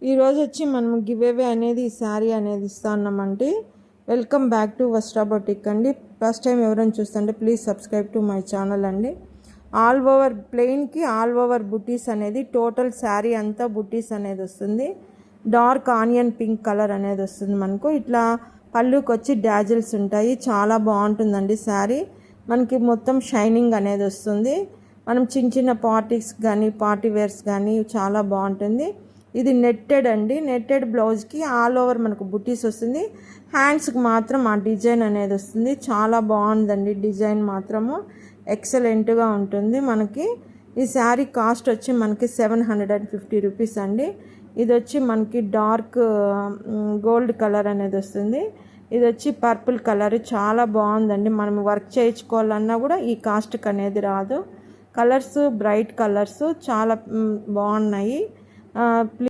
ఈరోజు వచ్చి మనం గివ్ అవే అనేది ఈ శారీ అనేది ఇస్తున్నామండి. వెల్కమ్ బ్యాక్ టు వస్త్రా బొటిక్ అండి. ఫస్ట్ టైం ఎవరైనా చూస్తుంటే please subscribe to my channel అండి. ఆల్ ఓవర్ ప్లెయిన్కి ఆల్ ఓవర్ బుటీస్ అనేది టోటల్ శారీ అంతా బుటీస్ అనేది వస్తుంది. డార్క్ ఆనియన్ పింక్ కలర్ అనేది వస్తుంది మనకు. ఇట్లా పళ్ళుకి వచ్చి డాజిల్స్ ఉంటాయి. చాలా బాగుంటుందండి శారీ. మనకి మొత్తం షైనింగ్ అనేది వస్తుంది. మనం చిన్న చిన్న పార్టీస్ కానీ పార్టీ వేర్స్ కానీ చాలా బాగుంటుంది. ఇది నెట్టెడ్ అండి. నెట్టెడ్ బ్లౌజ్కి ఆల్ ఓవర్ మనకు బుటీస్ వస్తుంది. హ్యాండ్స్కి మాత్రం ఆ డిజైన్ అనేది వస్తుంది. చాలా బాగుందండి. డిజైన్ మాత్రము ఎక్సలెంట్గా ఉంటుంది. మనకి ఈ శారీ కాస్ట్ వచ్చి మనకి 750 రూపీస్ అండి. ఇది వచ్చి మనకి డార్క్ గోల్డ్ కలర్ అనేది వస్తుంది. ఇది వచ్చి పర్పుల్ కలర్. చాలా బాగుందండి. మనం వర్క్ చేయించుకోవాలన్నా కూడా ఈ కాస్ట్కి అనేది రాదు. కలర్స్ బ్రైట్ కలర్స్ చాలా బాగున్నాయి.